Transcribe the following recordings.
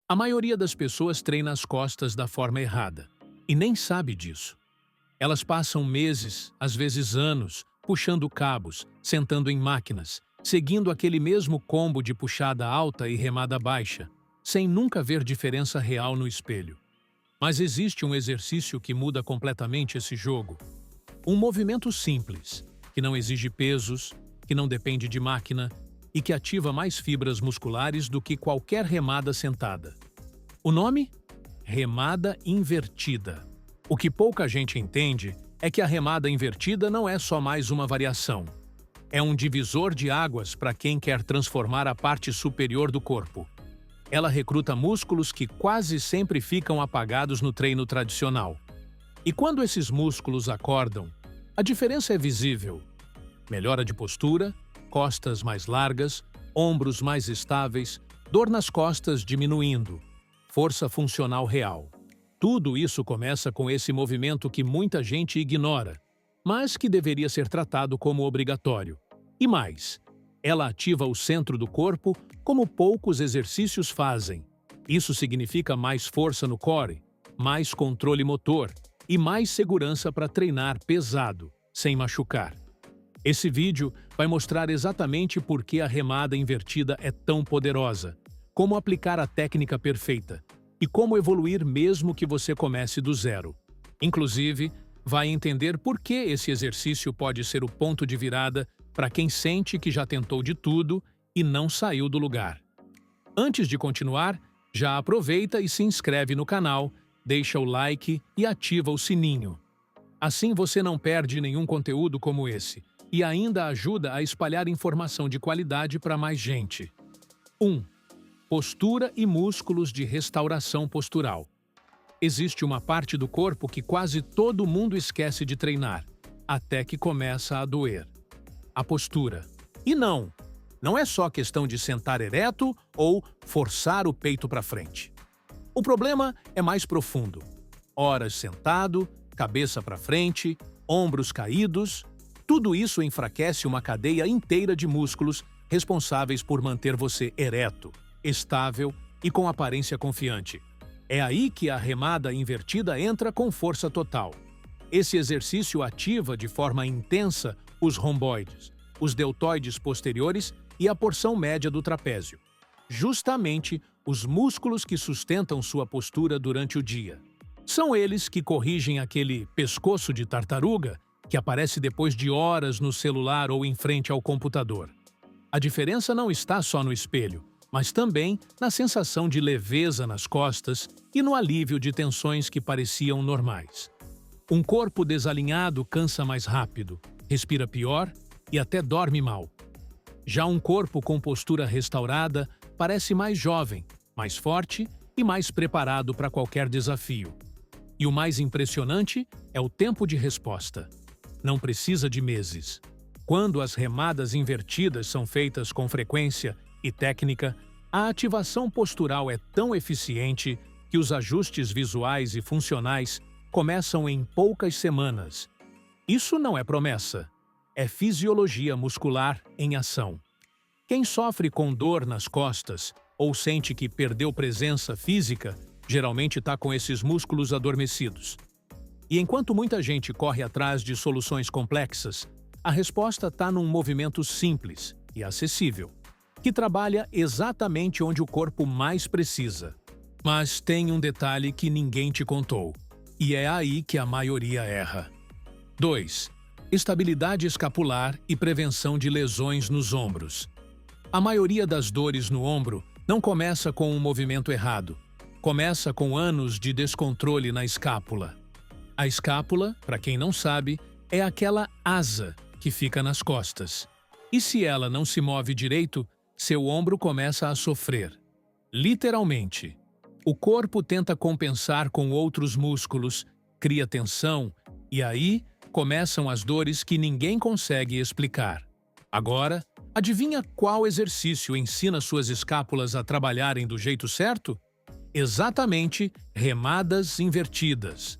A maioria das pessoas treina as costas da forma errada e nem sabe disso. Elas passam meses, às vezes anos, puxando cabos, sentando em máquinas, seguindo aquele mesmo combo de puxada alta e remada baixa, sem nunca ver diferença real no espelho. Mas existe um exercício que muda completamente esse jogo. Um movimento simples, que não exige pesos, que não depende de máquina e que ativa mais fibras musculares do que qualquer remada sentada. O nome? Remada invertida. O que pouca gente entende é que a remada invertida não é só mais uma variação. É um divisor de águas para quem quer transformar a parte superior do corpo. Ela recruta músculos que quase sempre ficam apagados no treino tradicional. E quando esses músculos acordam, a diferença é visível. Melhora de postura, costas mais largas, ombros mais estáveis, dor nas costas diminuindo, força funcional real. Tudo isso começa com esse movimento que muita gente ignora, mas que deveria ser tratado como obrigatório. E mais, ela ativa o centro do corpo como poucos exercícios fazem. Isso significa mais força no core, mais controle motor e mais segurança para treinar pesado, sem machucar. Esse vídeo vai mostrar exatamente por que a remada invertida é tão poderosa, como aplicar a técnica perfeita e como evoluir mesmo que você comece do zero. Inclusive, vai entender por que esse exercício pode ser o ponto de virada para quem sente que já tentou de tudo e não saiu do lugar. Antes de continuar, já aproveita e se inscreve no canal, deixa o like e ativa o sininho. Assim você não perde nenhum conteúdo como esse e ainda ajuda a espalhar informação de qualidade para mais gente. 1. Postura e músculos de restauração postural. Existe uma parte do corpo que quase todo mundo esquece de treinar, até que começa a doer. A postura. E não é só questão de sentar ereto ou forçar o peito para frente. O problema é mais profundo. Horas sentado, cabeça para frente, ombros caídos, tudo isso enfraquece uma cadeia inteira de músculos responsáveis por manter você ereto, estável e com aparência confiante. É aí que a remada invertida entra com força total. Esse exercício ativa de forma intensa os romboides, os deltoides posteriores e a porção média do trapézio. Justamente os músculos que sustentam sua postura durante o dia. São eles que corrigem aquele pescoço de tartaruga que aparece depois de horas no celular ou em frente ao computador. A diferença não está só no espelho, mas também na sensação de leveza nas costas e no alívio de tensões que pareciam normais. Um corpo desalinhado cansa mais rápido, respira pior e até dorme mal. Já um corpo com postura restaurada parece mais jovem, mais forte e mais preparado para qualquer desafio. E o mais impressionante é o tempo de resposta. Não precisa de meses. Quando as remadas invertidas são feitas com frequência e técnica, a ativação postural é tão eficiente que os ajustes visuais e funcionais começam em poucas semanas. Isso não é promessa, é fisiologia muscular em ação. Quem sofre com dor nas costas ou sente que perdeu presença física, geralmente está com esses músculos adormecidos. E enquanto muita gente corre atrás de soluções complexas, a resposta está num movimento simples e acessível, que trabalha exatamente onde o corpo mais precisa. Mas tem um detalhe que ninguém te contou, e é aí que a maioria erra. 2. Estabilidade escapular e prevenção de lesões nos ombros. A maioria das dores no ombro não começa com um movimento errado. Começa com anos de descontrole na escápula. A escápula, para quem não sabe, é aquela asa que fica nas costas. E se ela não se move direito, seu ombro começa a sofrer. Literalmente. O corpo tenta compensar com outros músculos, cria tensão, e aí começam as dores que ninguém consegue explicar. Agora, adivinha qual exercício ensina suas escápulas a trabalharem do jeito certo? Exatamente, remadas invertidas.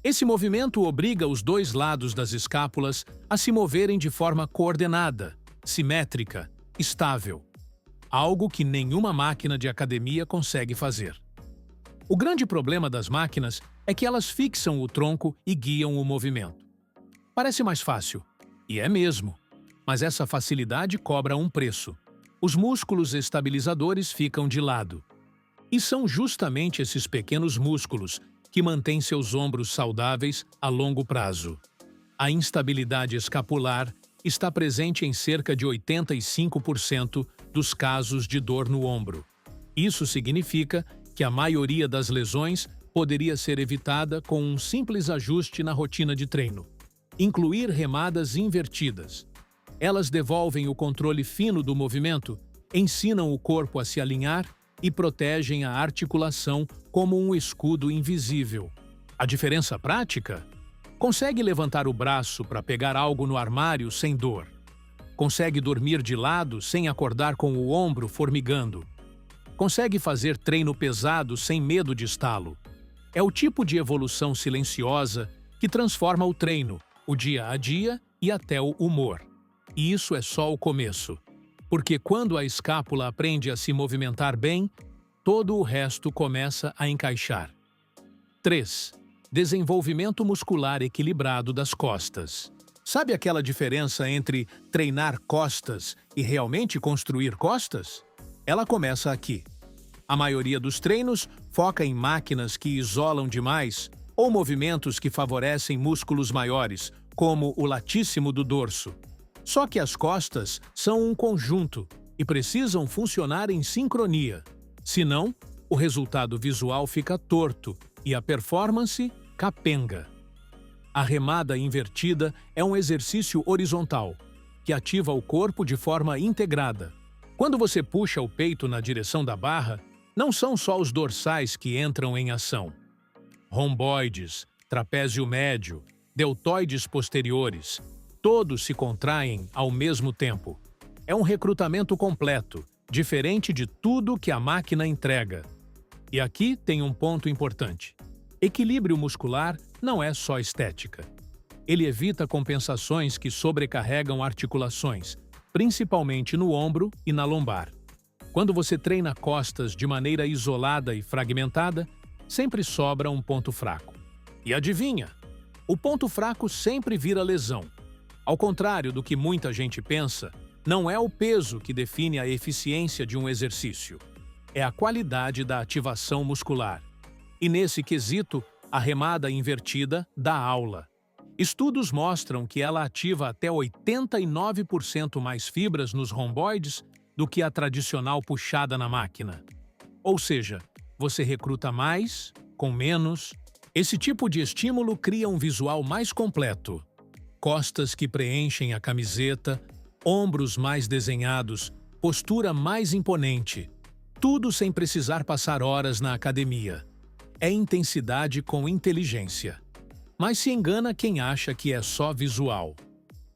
Esse movimento obriga os dois lados das escápulas a se moverem de forma coordenada, simétrica, estável. algo que nenhuma máquina de academia consegue fazer. O grande problema das máquinas é que elas fixam o tronco e guiam o movimento. Parece mais fácil, e é mesmo, mas essa facilidade cobra um preço. Os músculos estabilizadores ficam de lado. E são justamente esses pequenos músculos que mantêm seus ombros saudáveis a longo prazo. A instabilidade escapular está presente em cerca de 85% dos casos de dor no ombro. Isso significa que a maioria das lesões poderia ser evitada com um simples ajuste na rotina de treino. Incluir remadas invertidas. Elas devolvem o controle fino do movimento, ensinam o corpo a se alinhar e protegem a articulação como um escudo invisível. A diferença prática? Consegue levantar o braço para pegar algo no armário sem dor. Consegue dormir de lado sem acordar com o ombro formigando. Consegue fazer treino pesado sem medo de estalo. É o tipo de evolução silenciosa que transforma o treino, o dia a dia e até o humor. E isso é só o começo. Porque quando a escápula aprende a se movimentar bem, todo o resto começa a encaixar. 3. Desenvolvimento muscular equilibrado das costas. Sabe aquela diferença entre treinar costas e realmente construir costas? Ela começa aqui. A maioria dos treinos foca em máquinas que isolam demais ou movimentos que favorecem músculos maiores, como o latíssimo do dorso. Só que as costas são um conjunto e precisam funcionar em sincronia. Senão, o resultado visual fica torto e a performance capenga. A remada invertida é um exercício horizontal, que ativa o corpo de forma integrada. Quando você puxa o peito na direção da barra, não são só os dorsais que entram em ação. Romboides, trapézio médio, deltoides posteriores, todos se contraem ao mesmo tempo. É um recrutamento completo, diferente de tudo que a máquina entrega. E aqui tem um ponto importante. Equilíbrio muscular não é só estética. Ele evita compensações que sobrecarregam articulações, principalmente no ombro e na lombar. Quando você treina costas de maneira isolada e fragmentada, sempre sobra um ponto fraco. E adivinha? O ponto fraco sempre vira lesão. Ao contrário do que muita gente pensa, não é o peso que define a eficiência de um exercício. É a qualidade da ativação muscular. E nesse quesito, a remada invertida dá aula. Estudos mostram que ela ativa até 89% mais fibras nos romboides do que a tradicional puxada na máquina. Ou seja, você recruta mais, com menos. Esse tipo de estímulo cria um visual mais completo. Costas que preenchem a camiseta, ombros mais desenhados, postura mais imponente. Tudo sem precisar passar horas na academia. É intensidade com inteligência. Mas se engana quem acha que é só visual.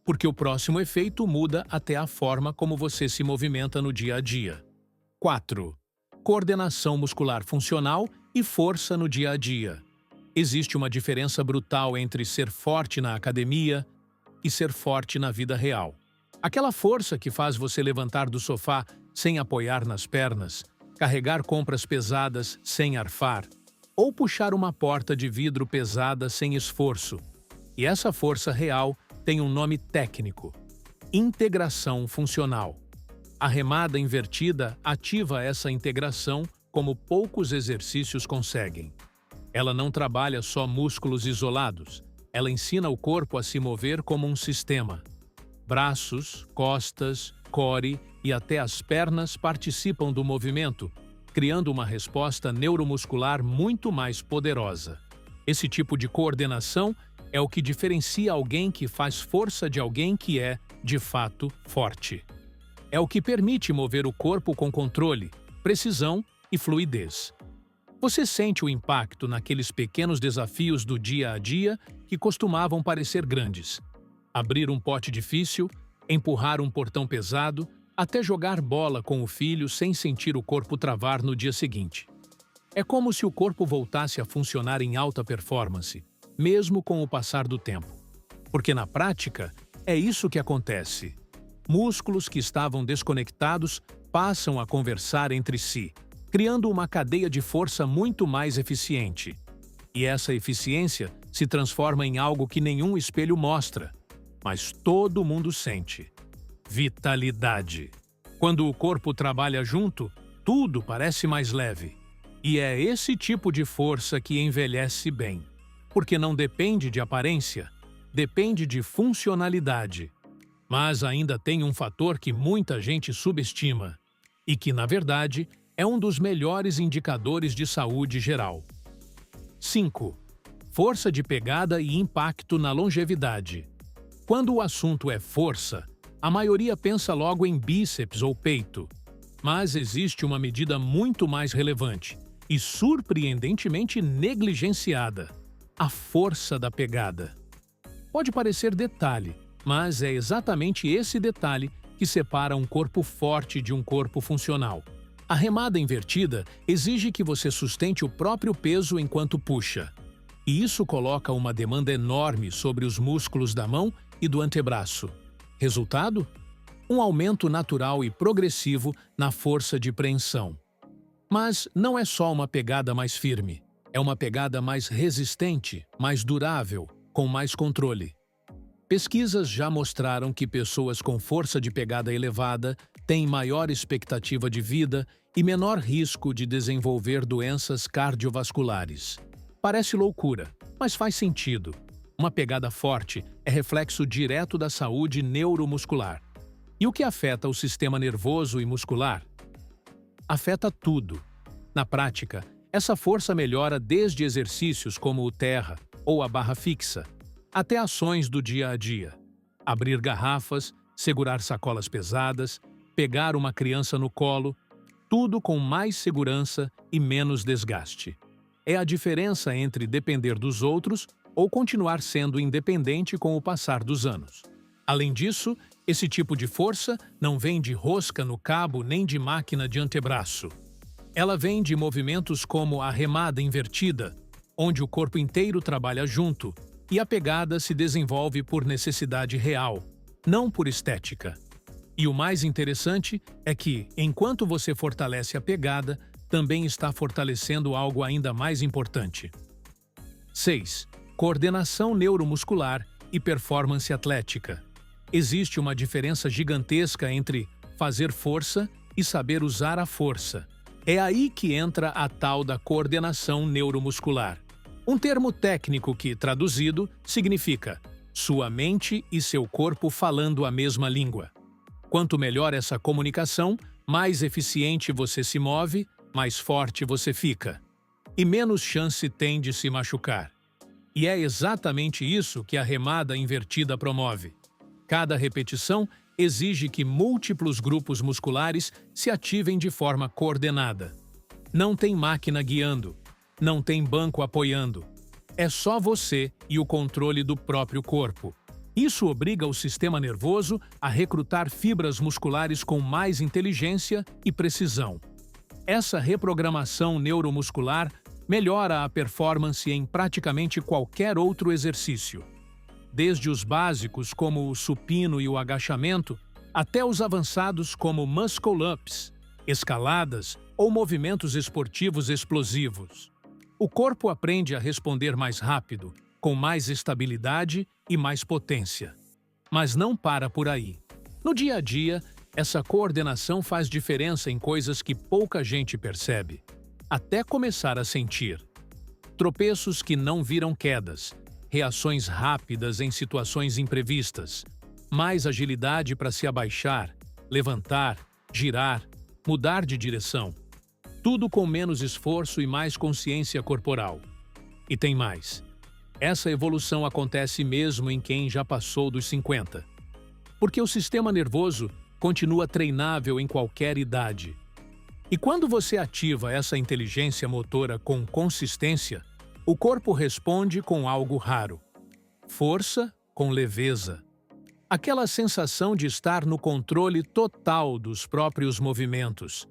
Porque o próximo efeito muda até a forma como você se movimenta no dia a dia. 4. Coordenação muscular funcional e força no dia a dia. Existe uma diferença brutal entre ser forte na academia e ser forte na vida real. Aquela força que faz você levantar do sofá sem apoiar nas pernas, carregar compras pesadas sem arfar, ou puxar uma porta de vidro pesada sem esforço. E essa força real tem um nome técnico: integração funcional. A remada invertida ativa essa integração como poucos exercícios conseguem. Ela não trabalha só músculos isolados, ela ensina o corpo a se mover como um sistema. Braços, costas, core e até as pernas participam do movimento, criando uma resposta neuromuscular muito mais poderosa. Esse tipo de coordenação é o que diferencia alguém que faz força de alguém que é, de fato, forte. É o que permite mover o corpo com controle, precisão e fluidez. Você sente o impacto naqueles pequenos desafios do dia a dia que costumavam parecer grandes. Abrir um pote difícil, empurrar um portão pesado, até jogar bola com o filho sem sentir o corpo travar no dia seguinte. É como se o corpo voltasse a funcionar em alta performance, mesmo com o passar do tempo. Porque na prática, é isso que acontece. Músculos que estavam desconectados passam a conversar entre si, criando uma cadeia de força muito mais eficiente. E essa eficiência se transforma em algo que nenhum espelho mostra, mas todo mundo sente: vitalidade. Quando o corpo trabalha junto, tudo parece mais leve. E é esse tipo de força que envelhece bem, porque não depende de aparência, depende de funcionalidade. Mas ainda tem um fator que muita gente subestima e que, na verdade, é um dos melhores indicadores de saúde geral. 5. Força de pegada e impacto na longevidade. Quando o assunto é força, a maioria pensa logo em bíceps ou peito. Mas existe uma medida muito mais relevante e surpreendentemente negligenciada: a força da pegada. Pode parecer detalhe, mas é exatamente esse detalhe que separa um corpo forte de um corpo funcional. A remada invertida exige que você sustente o próprio peso enquanto puxa. E isso coloca uma demanda enorme sobre os músculos da mão e do antebraço. Resultado? Um aumento natural e progressivo na força de preensão. Mas não é só uma pegada mais firme. É uma pegada mais resistente, mais durável, com mais controle. Pesquisas já mostraram que pessoas com força de pegada elevada têm maior expectativa de vida e menor risco de desenvolver doenças cardiovasculares. Parece loucura, mas faz sentido. Uma pegada forte é reflexo direto da saúde neuromuscular. E o que afeta o sistema nervoso e muscular? Afeta tudo. Na prática, essa força melhora desde exercícios como o terra ou a barra fixa, até ações do dia a dia. Abrir garrafas, segurar sacolas pesadas, pegar uma criança no colo, tudo com mais segurança e menos desgaste. É a diferença entre depender dos outros ou continuar sendo independente com o passar dos anos. Além disso, esse tipo de força não vem de rosca no cabo nem de máquina de antebraço. Ela vem de movimentos como a remada invertida, onde o corpo inteiro trabalha junto, e a pegada se desenvolve por necessidade real, não por estética. E o mais interessante é que, enquanto você fortalece a pegada, também está fortalecendo algo ainda mais importante. 6. Coordenação neuromuscular e performance atlética. Existe uma diferença gigantesca entre fazer força e saber usar a força. É aí que entra a tal da coordenação neuromuscular. Um termo técnico que, traduzido, significa sua mente e seu corpo falando a mesma língua. Quanto melhor essa comunicação, mais eficiente você se move, mais forte você fica. E menos chance tem de se machucar. E é exatamente isso que a remada invertida promove. Cada repetição exige que múltiplos grupos musculares se ativem de forma coordenada. Não tem máquina guiando. Não tem banco apoiando. É só você e o controle do próprio corpo. Isso obriga o sistema nervoso a recrutar fibras musculares com mais inteligência e precisão. Essa reprogramação neuromuscular melhora a performance em praticamente qualquer outro exercício. Desde os básicos, como o supino e o agachamento, até os avançados como muscle-ups, escaladas ou movimentos esportivos explosivos. O corpo aprende a responder mais rápido, com mais estabilidade e mais potência. Mas não para por aí. No dia a dia, essa coordenação faz diferença em coisas que pouca gente percebe, até começar a sentir. Tropeços que não viram quedas, reações rápidas em situações imprevistas, mais agilidade para se abaixar, levantar, girar, mudar de direção. Tudo com menos esforço e mais consciência corporal. E tem mais. Essa evolução acontece mesmo em quem já passou dos 50. Porque o sistema nervoso continua treinável em qualquer idade. E quando você ativa essa inteligência motora com consistência, o corpo responde com algo raro. Força com leveza. Aquela sensação de estar no controle total dos próprios movimentos.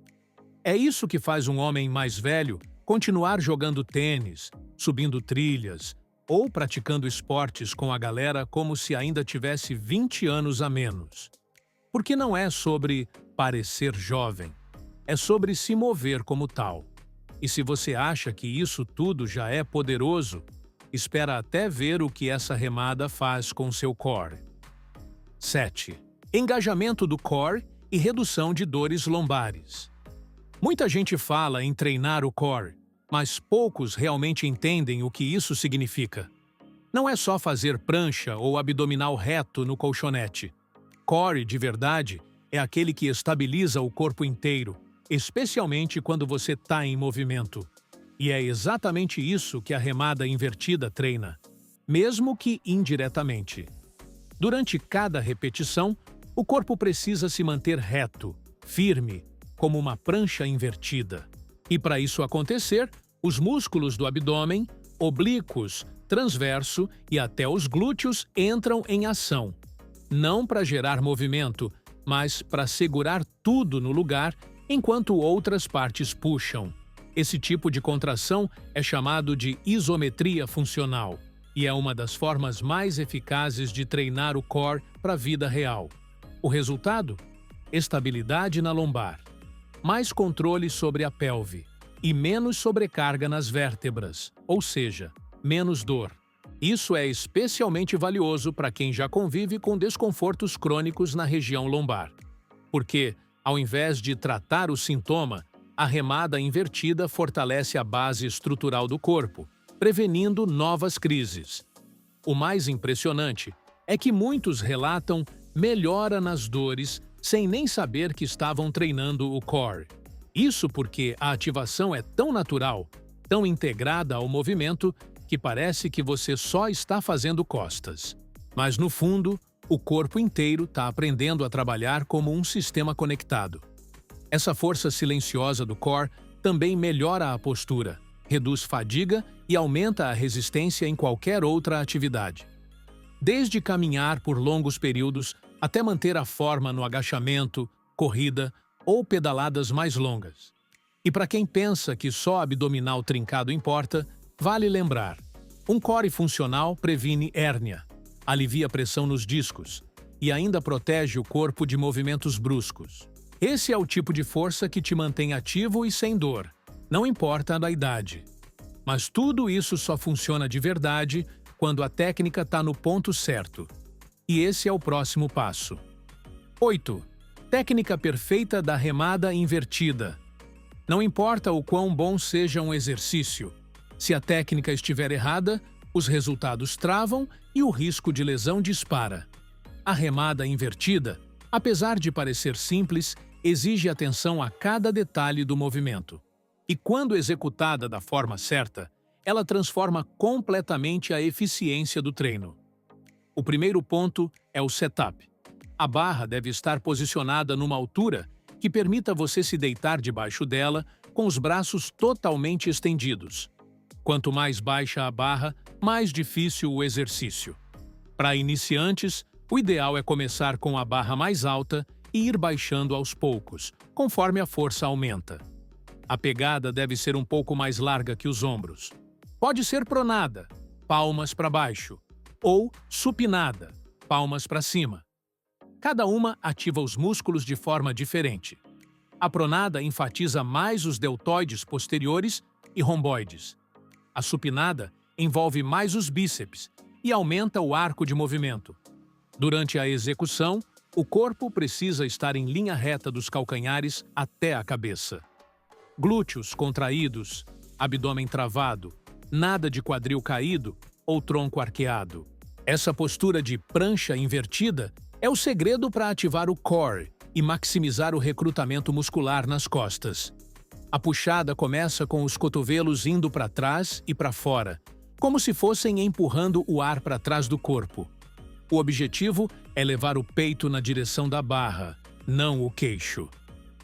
É isso que faz um homem mais velho continuar jogando tênis, subindo trilhas ou praticando esportes com a galera como se ainda tivesse 20 anos a menos. Porque não é sobre parecer jovem. É sobre se mover como tal. E se você acha que isso tudo já é poderoso, espera até ver o que essa remada faz com seu core. 7. Engajamento do core e redução de dores lombares. Muita gente fala em treinar o core, mas poucos realmente entendem o que isso significa. Não é só fazer prancha ou abdominal reto no colchonete. Core, de verdade, é aquele que estabiliza o corpo inteiro, especialmente quando você está em movimento. E é exatamente isso que a remada invertida treina, mesmo que indiretamente. Durante cada repetição, o corpo precisa se manter reto, firme, como uma prancha invertida. E para isso acontecer, os músculos do abdômen, oblíquos, transverso e até os glúteos entram em ação. Não para gerar movimento, mas para segurar tudo no lugar enquanto outras partes puxam. Esse tipo de contração é chamado de isometria funcional e é uma das formas mais eficazes de treinar o core para a vida real. O resultado? Estabilidade na lombar, mais controle sobre a pelve e menos sobrecarga nas vértebras, ou seja, menos dor. Isso é especialmente valioso para quem já convive com desconfortos crônicos na região lombar, porque, ao invés de tratar o sintoma, a remada invertida fortalece a base estrutural do corpo, prevenindo novas crises. O mais impressionante é que muitos relatam melhora nas dores sem nem saber que estavam treinando o core. Isso porque a ativação é tão natural, tão integrada ao movimento, que parece que você só está fazendo costas. Mas, no fundo, o corpo inteiro está aprendendo a trabalhar como um sistema conectado. Essa força silenciosa do core também melhora a postura, reduz fadiga e aumenta a resistência em qualquer outra atividade. Desde caminhar por longos períodos até manter a forma no agachamento, corrida ou pedaladas mais longas. E para quem pensa que só abdominal trincado importa, vale lembrar: um core funcional previne hérnia, alivia a pressão nos discos e ainda protege o corpo de movimentos bruscos. Esse é o tipo de força que te mantém ativo e sem dor, não importa a idade. Mas tudo isso só funciona de verdade quando a técnica está no ponto certo. E esse é o próximo passo. 8. Técnica perfeita da remada invertida. Não importa o quão bom seja um exercício. Se a técnica estiver errada, os resultados travam e o risco de lesão dispara. A remada invertida, apesar de parecer simples, exige atenção a cada detalhe do movimento. E quando executada da forma certa, ela transforma completamente a eficiência do treino. O primeiro ponto é o setup. A barra deve estar posicionada numa altura que permita você se deitar debaixo dela com os braços totalmente estendidos. Quanto mais baixa a barra, mais difícil o exercício. Para iniciantes, o ideal é começar com a barra mais alta e ir baixando aos poucos, conforme a força aumenta. A pegada deve ser um pouco mais larga que os ombros. Pode ser pronada, palmas para baixo, ou supinada, palmas para cima. Cada uma ativa os músculos de forma diferente. A pronada enfatiza mais os deltoides posteriores e romboides. A supinada envolve mais os bíceps e aumenta o arco de movimento. Durante a execução, o corpo precisa estar em linha reta dos calcanhares até a cabeça. Glúteos contraídos, abdômen travado, nada de quadril caído ou tronco arqueado. Essa postura de prancha invertida é o segredo para ativar o core e maximizar o recrutamento muscular nas costas. A puxada começa com os cotovelos indo para trás e para fora, como se fossem empurrando o ar para trás do corpo. O objetivo é levar o peito na direção da barra, não o queixo.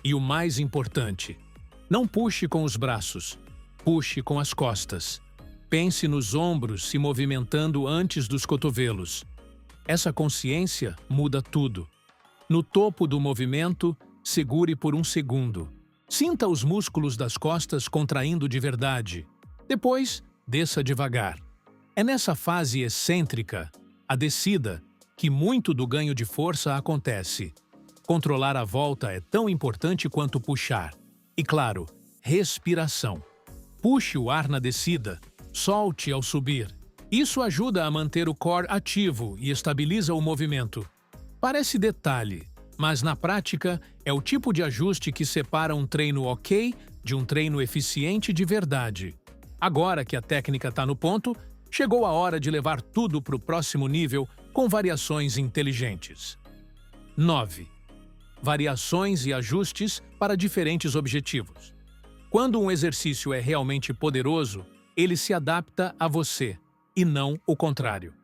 E o mais importante, não puxe com os braços, puxe com as costas. Pense nos ombros se movimentando antes dos cotovelos. Essa consciência muda tudo. No topo do movimento, segure por um segundo. Sinta os músculos das costas contraindo de verdade. Depois, desça devagar. É nessa fase excêntrica, a descida, que muito do ganho de força acontece. Controlar a volta é tão importante quanto puxar. E claro, respiração. Puxe o ar na descida, solte ao subir. Isso ajuda a manter o core ativo e estabiliza o movimento. Parece detalhe, mas na prática é o tipo de ajuste que separa um treino ok de um treino eficiente de verdade. Agora que a técnica está no ponto, chegou a hora de levar tudo para o próximo nível com variações inteligentes. 9. Variações e ajustes para diferentes objetivos. Quando um exercício é realmente poderoso, ele se adapta a você, e não o contrário.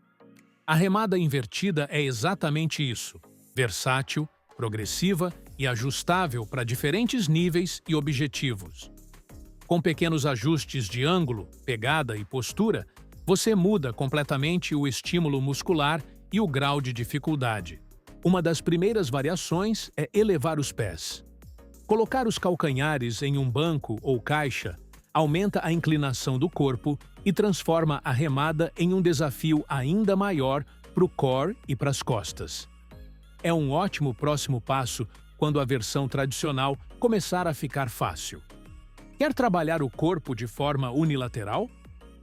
A remada invertida é exatamente isso: versátil, progressiva e ajustável para diferentes níveis e objetivos. Com pequenos ajustes de ângulo, pegada e postura, você muda completamente o estímulo muscular e o grau de dificuldade. Uma das primeiras variações é elevar os pés. Colocar os calcanhares em um banco ou caixa aumenta a inclinação do corpo e transforma a remada em um desafio ainda maior para o core e para as costas. É um ótimo próximo passo quando a versão tradicional começar a ficar fácil. Quer trabalhar o corpo de forma unilateral?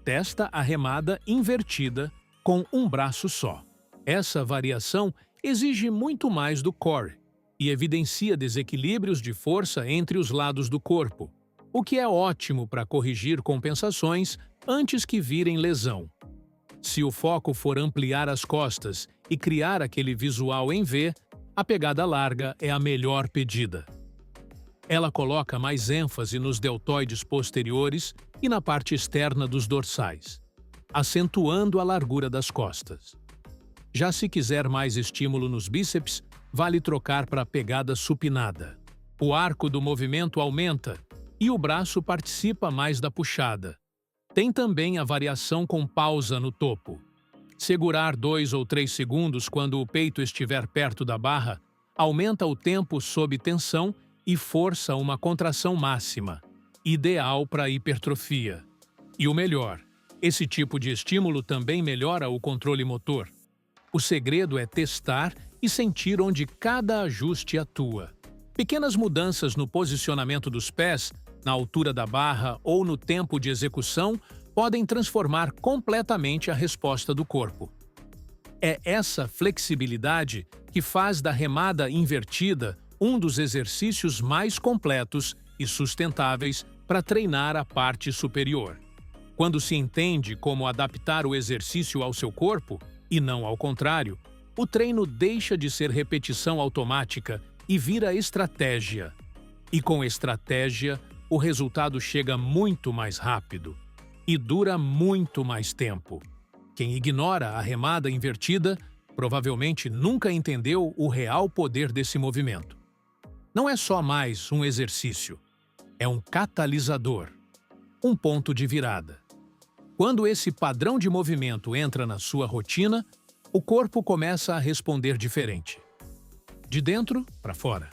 Testa a remada invertida com um braço só. Essa variação exige muito mais do core e evidencia desequilíbrios de força entre os lados do corpo, o que é ótimo para corrigir compensações antes que virem lesão. Se o foco for ampliar as costas e criar aquele visual em V, a pegada larga é a melhor pedida. Ela coloca mais ênfase nos deltoides posteriores e na parte externa dos dorsais, acentuando a largura das costas. Já se quiser mais estímulo nos bíceps, vale trocar para a pegada supinada. O arco do movimento aumenta e o braço participa mais da puxada. Tem também a variação com pausa no topo. Segurar 2 ou 3 segundos quando o peito estiver perto da barra aumenta o tempo sob tensão e força uma contração máxima, ideal para hipertrofia. E o melhor, esse tipo de estímulo também melhora o controle motor. O segredo é testar e sentir onde cada ajuste atua. Pequenas mudanças no posicionamento dos pés, na altura da barra ou no tempo de execução podem transformar completamente a resposta do corpo. É essa flexibilidade que faz da remada invertida um dos exercícios mais completos e sustentáveis para treinar a parte superior. Quando se entende como adaptar o exercício ao seu corpo, e não ao contrário, o treino deixa de ser repetição automática e vira estratégia. E com estratégia, o resultado chega muito mais rápido e dura muito mais tempo. Quem ignora a remada invertida provavelmente nunca entendeu o real poder desse movimento. Não é só mais um exercício, é um catalisador, um ponto de virada. Quando esse padrão de movimento entra na sua rotina, o corpo começa a responder diferente. De dentro para fora.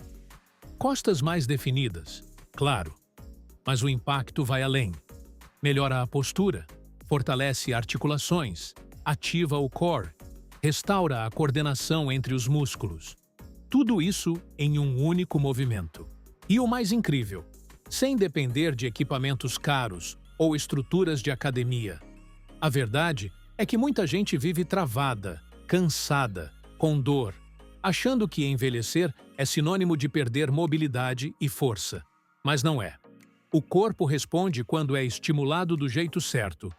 Costas mais definidas, claro, mas o impacto vai além. Melhora a postura, fortalece articulações, ativa o core, restaura a coordenação entre os músculos. Tudo isso em um único movimento. E o mais incrível, sem depender de equipamentos caros ou estruturas de academia. A verdade é que muita gente vive travada, cansada, com dor, achando que envelhecer é sinônimo de perder mobilidade e força. Mas não é. O corpo responde quando é estimulado do jeito certo.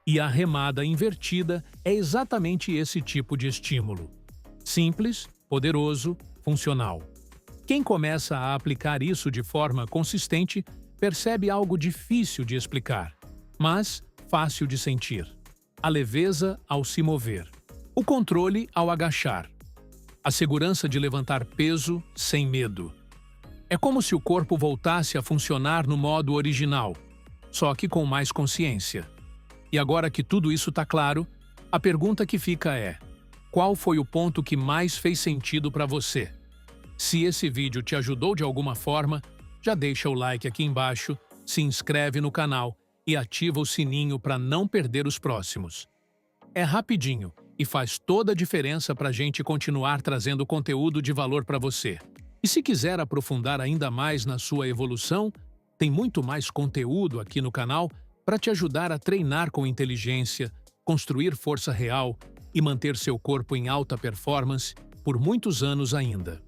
E a remada invertida é exatamente esse tipo de estímulo. Simples, poderoso, funcional. Quem começa a aplicar isso de forma consistente percebe algo difícil de explicar, mas fácil de sentir. A leveza ao se mover. O controle ao agachar. A segurança de levantar peso sem medo. É como se o corpo voltasse a funcionar no modo original, só que com mais consciência. E agora que tudo isso está claro, a pergunta que fica é: qual foi o ponto que mais fez sentido para você? Se esse vídeo te ajudou de alguma forma, já deixa o like aqui embaixo, se inscreve no canal e ativa o sininho para não perder os próximos. É rapidinho e faz toda a diferença para a gente continuar trazendo conteúdo de valor para você. E se quiser aprofundar ainda mais na sua evolução, tem muito mais conteúdo aqui no canal para te ajudar a treinar com inteligência, construir força real e manter seu corpo em alta performance por muitos anos ainda.